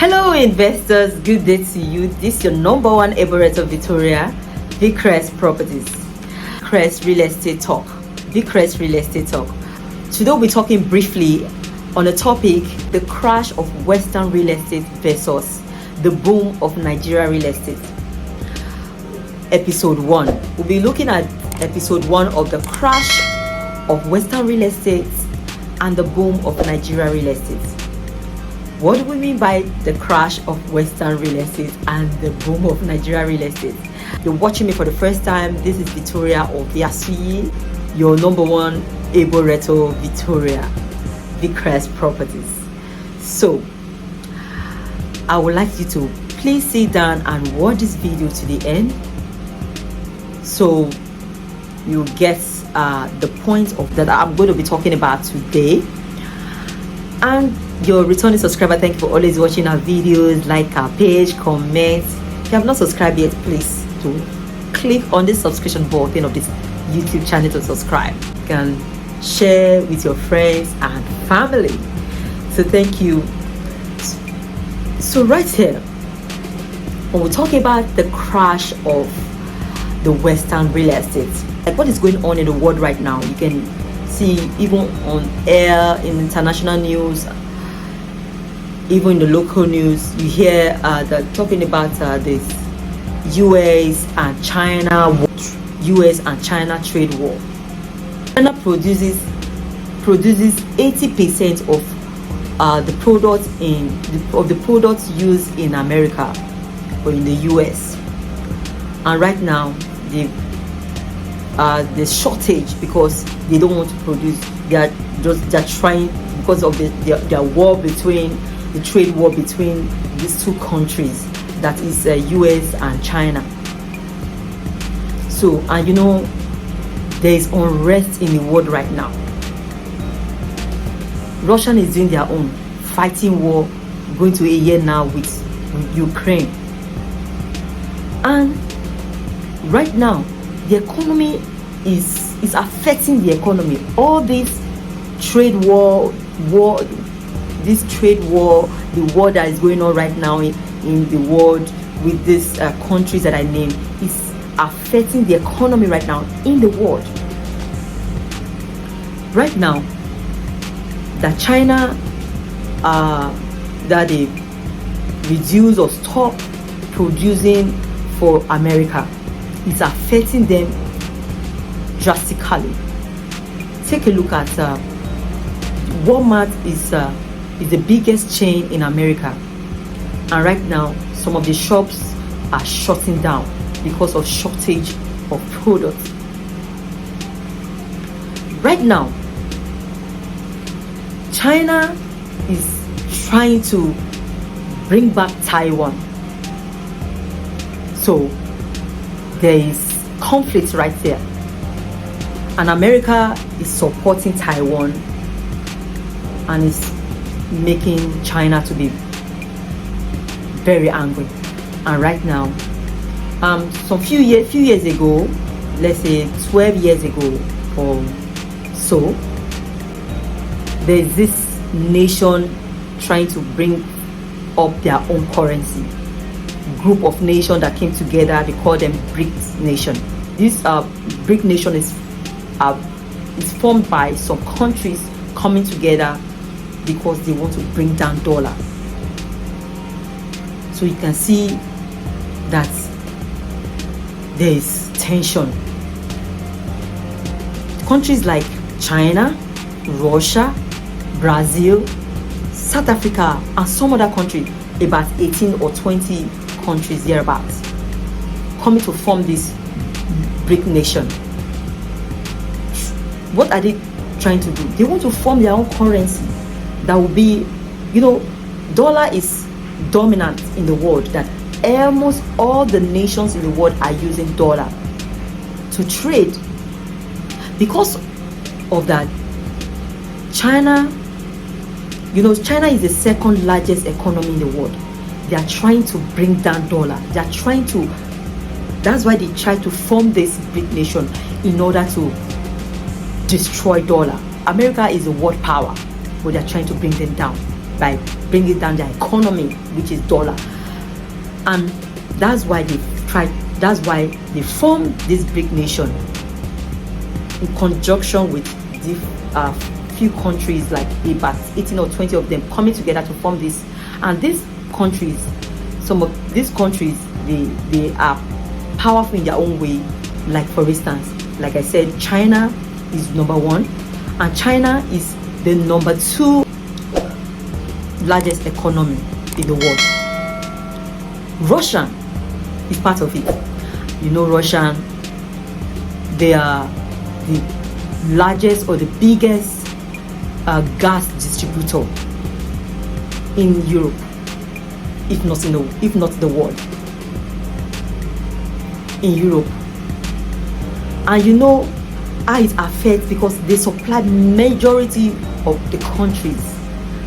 Hello investors, good day to you. This is your number one operator Victoria, Vicrest Properties. Vicrest Real Estate Talk. Vicrest Real Estate Talk. Today we'll be talking briefly on the topic, the crash of Western real estate versus the boom of Nigeria real estate. Episode 1. We'll be looking at episode 1 of the crash of Western real estate and the boom of Nigeria real estate. What do we mean by the crash of Western real estate and the boom of Nigeria real estate? You're watching me for the first time. This is Victoria Obiasuyi, your number one Eboreto Victoria, Vicrest Properties. So, I would like you to please sit down and watch this video to the end, so you get the point of that I'm going to be talking about today. And your returning subscriber, thank you for always watching our videos, like our page, comment. If you have not subscribed yet, please do click on the subscription button of this YouTube channel to subscribe. You can share with your friends and family. So thank you. So right here, when we're talking about the crash of the Western real estate, like what is going on in the world right now, you can see even on air, in international news, even in the local news, you hear they're talking about this US and China trade war. China produces 80% of the products used in America or in the US, and right now the shortage because they don't want to produce. They're trying, because of their war between the trade war between these two countries, that is US and China. So, and you know, there is unrest in the world right now. Russia is doing their own fighting war, going to a year now with Ukraine. And right now the economy is affecting the economy. All this trade war, the war that is going on right now in the world with these countries that I named is affecting the economy right now in the world. Right now, that China that they reduce or stop producing for America is affecting them drastically. Take a look at Walmart is the biggest chain in America, and right now some of the shops are shutting down because of shortage of products. Right now, China is trying to bring back Taiwan. So there is conflict right there, and America is supporting Taiwan and is making China to be very angry. And right now, few years ago, let's say 12 years ago or so, there's this nation trying to bring up their own currency. Group of nations that came together, they call them BRICS nation. This BRIC nation is formed by some countries coming together because they want to bring down dollar. So you can see that there is tension. Countries like China, Russia, Brazil, South Africa, and some other countries, about 18 or 20 countries thereabouts, coming to form this BRIC nation. What are they trying to do? They want to form their own currency that will be, you know, dollar is dominant in the world, that almost all the nations in the world are using dollar to trade. Because of that, China, you know, China is the second largest economy in the world. They are trying to bring down dollar. They are trying to, that's why they try to form this BRIC nation in order to destroy dollar. America is a world power, but they are trying to bring them down. by bringing down their economy, which is dollar. And that's why they formed this big nation in conjunction with the few countries, like about 18 or 20 of them coming together to form this. And these countries, some of these countries, they are powerful in their own way. Like for instance, like I said, China is number one, and China is the number 2 largest economy in the world. Russia is part of it. You know, Russia, they are the largest or the biggest gas distributor in Europe, if not the world. In Europe. And you know how it affects, because they supply majority of the countries,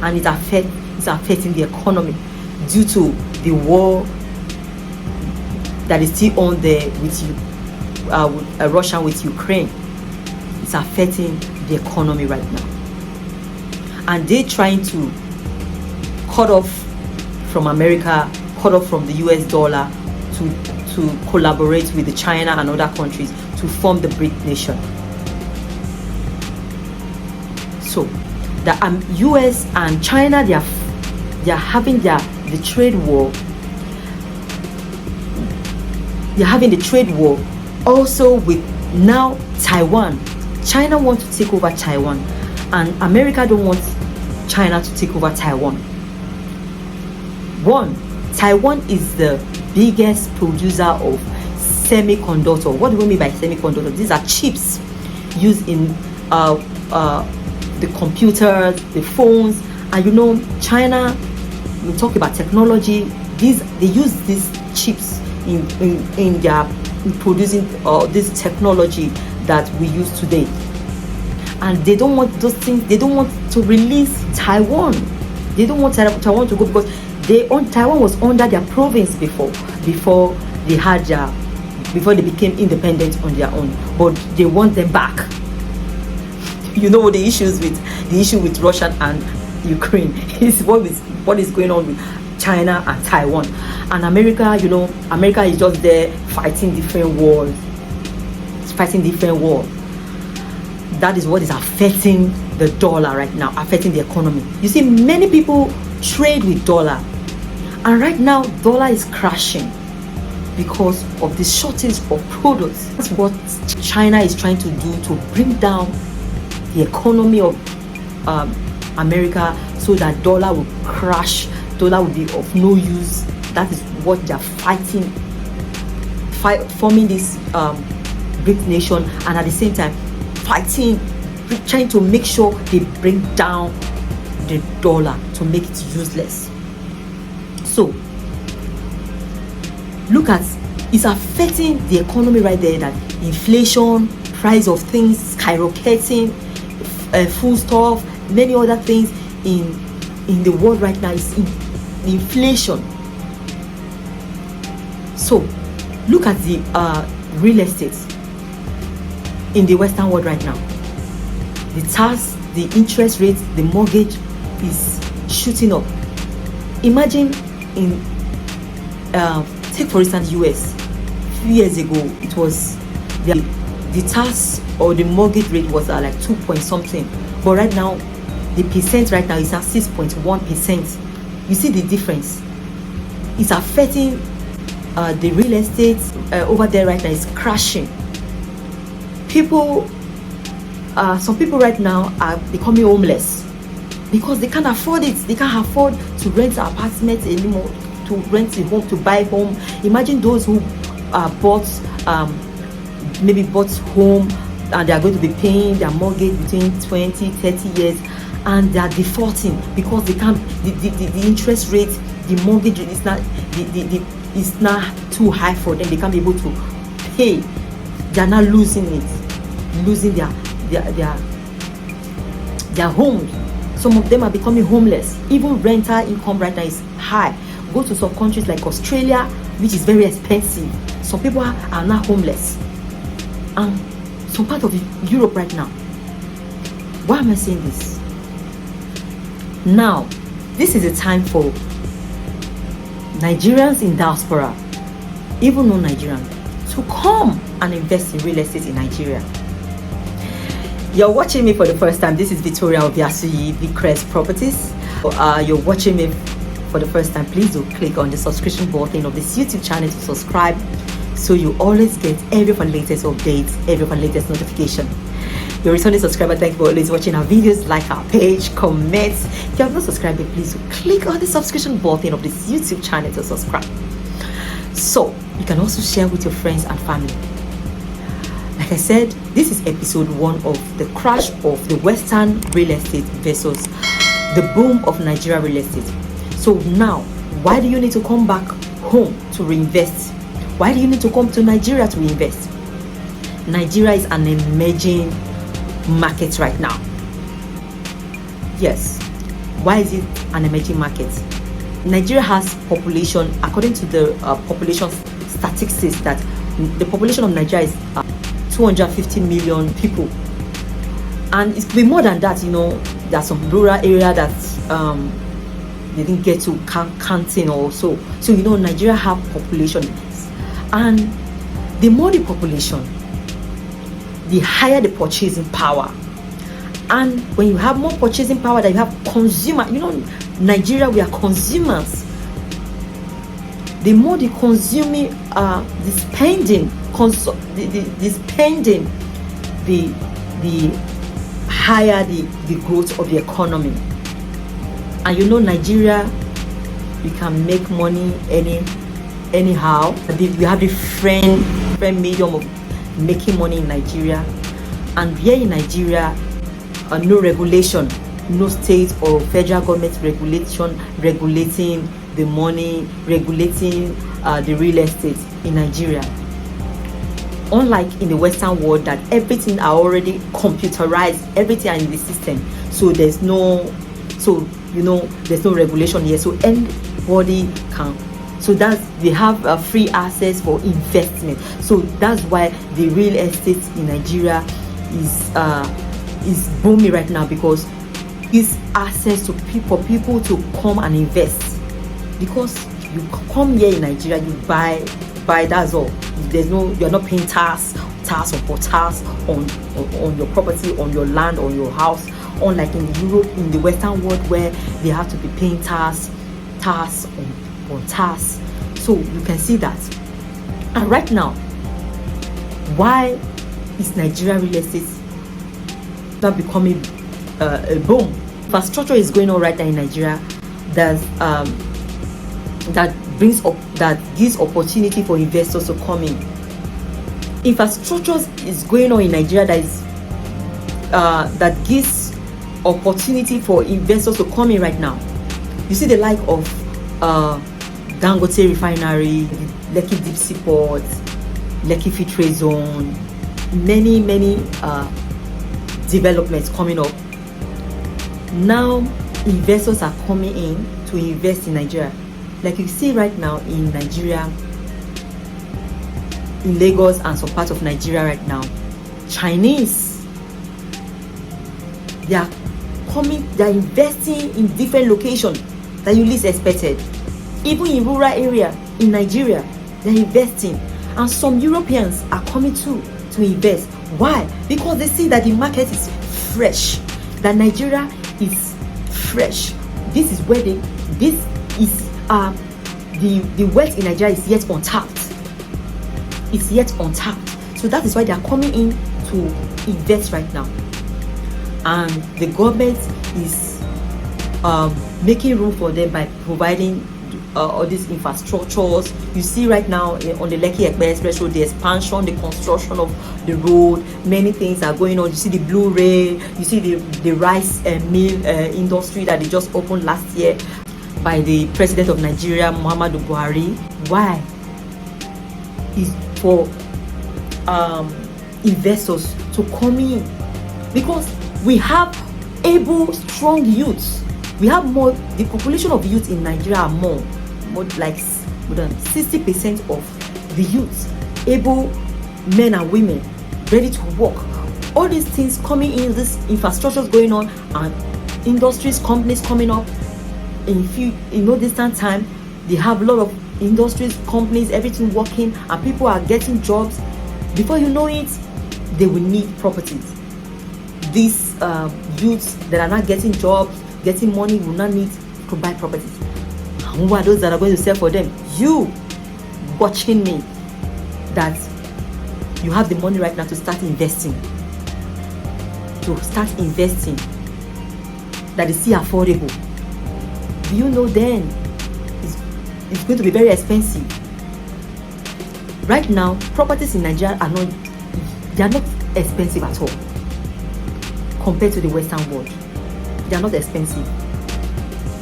and it's affecting the economy due to the war that is still on there with Russia with Ukraine. It's affecting the economy right now, and they're trying to cut off from America, cut off from the US dollar, to collaborate with the China and other countries to form the BRIC nation. So the US and China, they are having the trade war. They're having the trade war also with now Taiwan. China wants to take over Taiwan, and America don't want China to take over Taiwan. Taiwan is the biggest producer of semiconductor. What do we mean by semiconductor? These are chips used in the computers, the phones. And you know, China, we talk about technology, they use these chips in producing this technology that we use today. And they don't want those things. They don't want to release Taiwan. They don't want Taiwan to go, because Taiwan was under their province before they became independent on their own. But they want them back. You know, the issue with Russia and Ukraine is what is going on with China and Taiwan. And America, you know, America is just there fighting different wars. That is what is affecting the dollar right now, affecting the economy. You see, many people trade with dollar, and right now dollar is crashing because of the shortage of products. That's what China is trying to do, to bring down the economy of America, so that dollar will crash, dollar will be of no use. That is what they're forming this BRIC nation, and at the same time trying to make sure they bring down the dollar to make it useless. So look at, it's affecting the economy right there, that inflation, price of things skyrocketing, food stuff, many other things in the world right now is inflation. So look at the real estate in the Western world right now. The tax, the interest rate, the mortgage is shooting up. Imagine take for instance US. A few years ago, it was the tax or the mortgage rate was like 2 point something, but right now the percent right now is at 6.1%. You see the difference. It's affecting the real estate over there right now is crashing. Some people right now are becoming homeless because they can't afford it. They can't afford to rent an apartment anymore, to rent a home, to buy home. Imagine those who bought home, and they are going to be paying their mortgage between 20-30 years, and they are defaulting because they can't. The interest rate, the mortgage rate is not it's not too high for them. They can't be able to pay. They are now losing their homes. Some of them are becoming homeless. Even rental income right now is high. Go to some countries like Australia, which is very expensive. Some people are now homeless. And some part of Europe right now. Why am I saying this? Now, this is a time for Nigerians in diaspora, even non-Nigerians, to come and invest in real estate in Nigeria. You're watching me for the first time. This is Victoria Obiasuyi, Vicrest Properties. You're watching me for the first time. Please do click on the subscription button of this YouTube channel to subscribe, so you always get every of our latest updates, every of our latest notification. Your returning subscriber, thank you for always watching our videos. Like our page, comment. If you have not subscribed, please do click on the subscription button of this YouTube channel to subscribe, so you can also share with your friends and family. Like I said, this is episode 1 of the crash of the Western real estate versus the boom of Nigeria real estate. So now, why do you need to come back home to reinvest? Why do you need to come to Nigeria to invest? Nigeria is an emerging market right now. Yes. Why is it an emerging market? Nigeria has population, according to the population statistics, that the population of Nigeria is 250 million people, and it's been more than that. You know, there's some rural area that they didn't get to counting or so. So you know, Nigeria have population, and the more the population, the higher the purchasing power. And when you have more purchasing power, that you have consumer. You know, Nigeria, we are consumers. The more the consuming, the spending, the spending, the higher the growth of the economy. And you know, Nigeria, you can make money anyhow. We have different medium of making money in Nigeria, and here in Nigeria, no regulation, no state or federal government regulating the money, regulating the real estate in Nigeria. Unlike in the Western world, that everything are already computerized, everything are in the system, so there's no regulation here, so anybody can. So that's, they have free access for investment. So that's why the real estate in Nigeria is booming right now, because it's access to people to come and invest. Because you come here in Nigeria, you buy, that's all. You're not paying tax on your property, on your land, on your house. Unlike in Europe, in the Western world, where they have to be paying tax on tax. So you can see that. And right now, why is Nigeria real estate not becoming a boom? Infrastructure is going on right now in Nigeria that gives opportunity for investors to come in. Infrastructure is going on in Nigeria that gives opportunity for investors to come in right now. You see the like of Dangote Refinery, Lekki Deep Sea Port, Lekki Free Trade Zone, many developments coming up. Now investors are coming in to invest in Nigeria. Like you see right now in Nigeria, in Lagos and some parts of Nigeria right now, Chinese, they are investing in different locations that you least expected. Even in rural area in Nigeria, they're investing. And some Europeans are coming to invest. Why? Because they see that the market is fresh, that Nigeria is fresh. This is where the wealth in Nigeria is yet untapped. It's yet untapped. So that is why they are coming in to invest right now. And the government is making room for them by providing all these infrastructures. You see right now on the Lekki Express Road, the expansion, the construction of the road, many things are going on. You see the blue rail, you see the rice mill industry that they just opened last year by the president of Nigeria, Muhammadu Buhari. Why? Is for investors to come in, because we have able, strong youths. We have more. The population of youth in Nigeria are more like more than 60% of the youth, able men and women, ready to work. All these things coming in, this infrastructure is going on, and industries, companies coming up. in no distant time, they have a lot of industries, companies, everything working, and people are getting jobs. Before you know it, they will need properties. These youths that are not getting jobs, getting money, will not need to buy properties. And who are those that are going to sell for them? You watching me, that you have the money right now to start investing. That is still affordable. Do you know then it's going to be very expensive? Right now, properties in Nigeria are not expensive at all compared to the Western world. They are not expensive.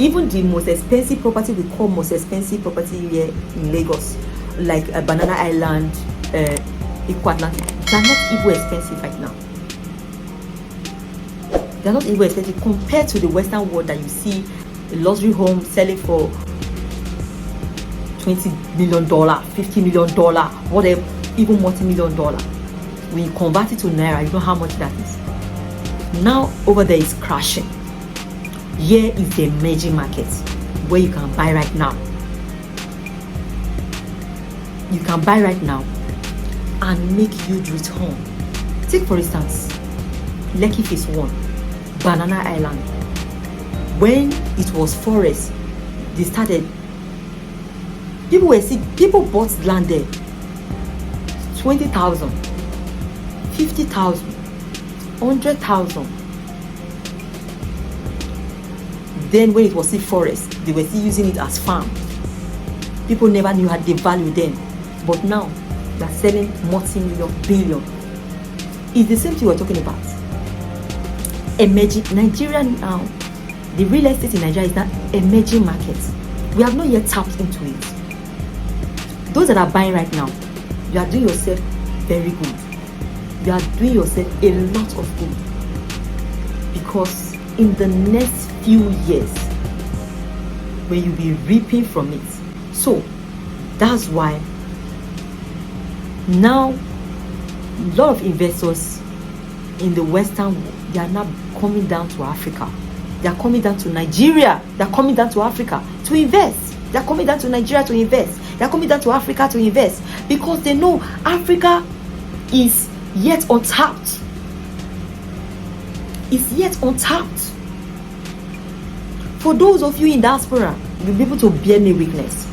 Even the most expensive property, we call most expensive property here in Lagos, like Banana Island, Eco Atlantic, they are not even expensive right now. They are not even expensive compared to the Western world, that you see a luxury home selling for $20 million, $50 million, whatever, even multi-million dollar. When you convert it to Naira, you know how much that is. Now over there is crashing. Here is the emerging market where you can buy right now. You can buy right now and make huge return. Take for instance, Lekki Phase 1, Banana Island. When it was forest, they started. People bought land there. 20,000, 50,000, 100,000. Then when it was still forest, they were still using it as farm. People never knew how they value them. But now, they are selling multi-million, billion. It's the same thing we're talking about. Emerging Nigeria now, the real estate in Nigeria is that emerging market. We have not yet tapped into it. Those that are buying right now, you are doing yourself very good. You are doing yourself a lot of good. Because in the next few years, when you'll be reaping from it. So, that's why now a lot of investors in the Western world, they are now coming down to Africa. They are coming down to Nigeria. They are coming down to Africa to invest. They are coming down to Nigeria to invest. They are coming down to Africa to invest because they know Africa is yet untapped. It's yet untapped. For those of you in diaspora, you'll be able to bear me witness.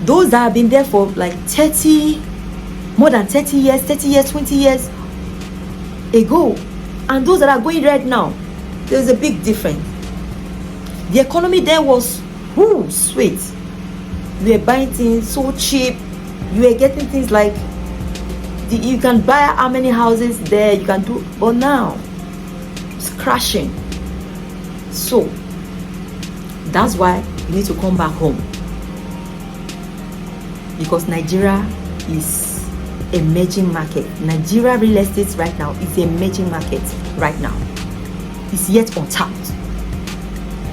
Those that have been there for like more than 30 years, 20 years ago, and those that are going right now, there's a big difference. The economy there was sweet. You were buying things so cheap. You were getting things like you can buy how many houses there you can do, but now it's crashing. So that's why you need to come back home, because Nigeria is emerging market. Nigeria real estate right now is the emerging market right now. It's yet untapped.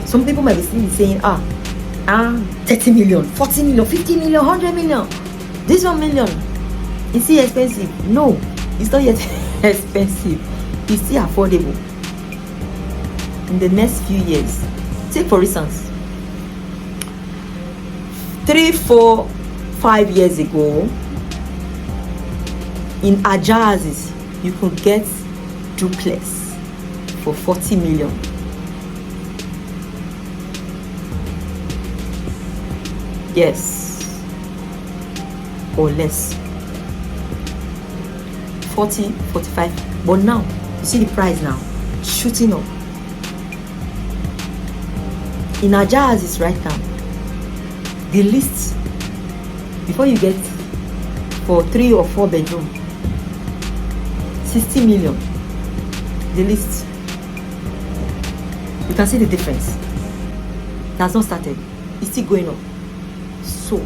Some people might be saying 30 million, 40 million, 50 million, 100 million, this 1 million, is it expensive? No, it's not yet expensive. It's still affordable. In the next few years, take for instance, 3, 4, 5 years ago, in Ajazis, you could get duplex for 40 million. Yes, or less. 40, 45. But now, you see the price now shooting up. In Ajazis right now, the list, before you get for 3 or 4 bedroom, 60 million. The list, you can see the difference. It has not started. It's still going up. So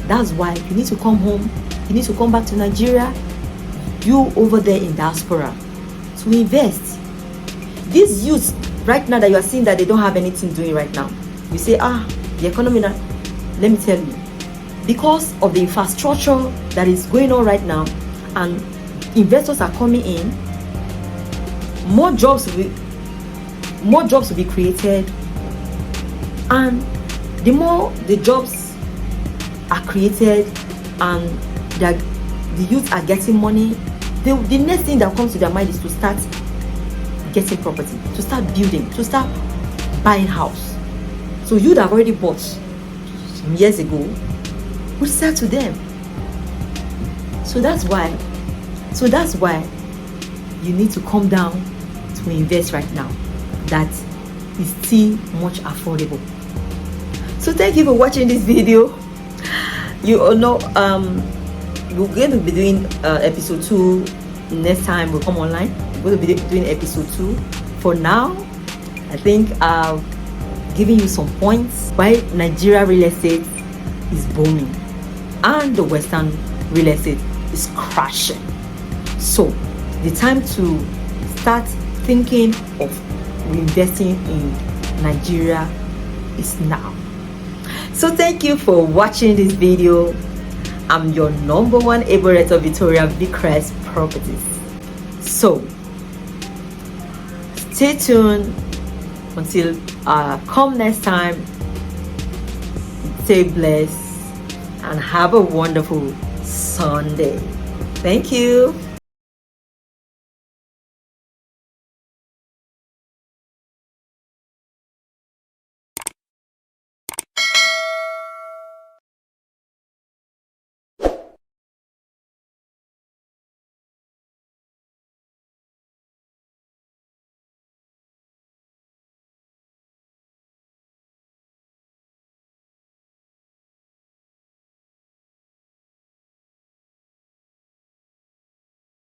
that's why you need to come home. You need to come back to Nigeria. You over there in diaspora to invest. These youths right now that you are seeing that they don't have anything doing right now, you say the economy now. Let me tell you, because of the infrastructure that is going on right now and investors are coming in, more jobs will be created, And the more the jobs are created and the youth are getting money, the next thing that comes to their mind is to start getting property, to start building, to start buying house. So you'd have already bought some years ago, we sell to them. So that's why you need to come down to invest right now. That is still much affordable. So thank you for watching this video. You all know we're going to be doing episode 2 next time we come online. We're going to be doing episode 2. For now, I think I've given you some points why Nigeria real estate is booming and the Western real estate is crashing. So the time to start thinking of reinvesting in Nigeria is now. So thank you for watching this video. I'm your number one Eboreta Victoria Vickers Properties. So stay tuned until come next time. Stay blessed and have a wonderful Sunday. Thank you.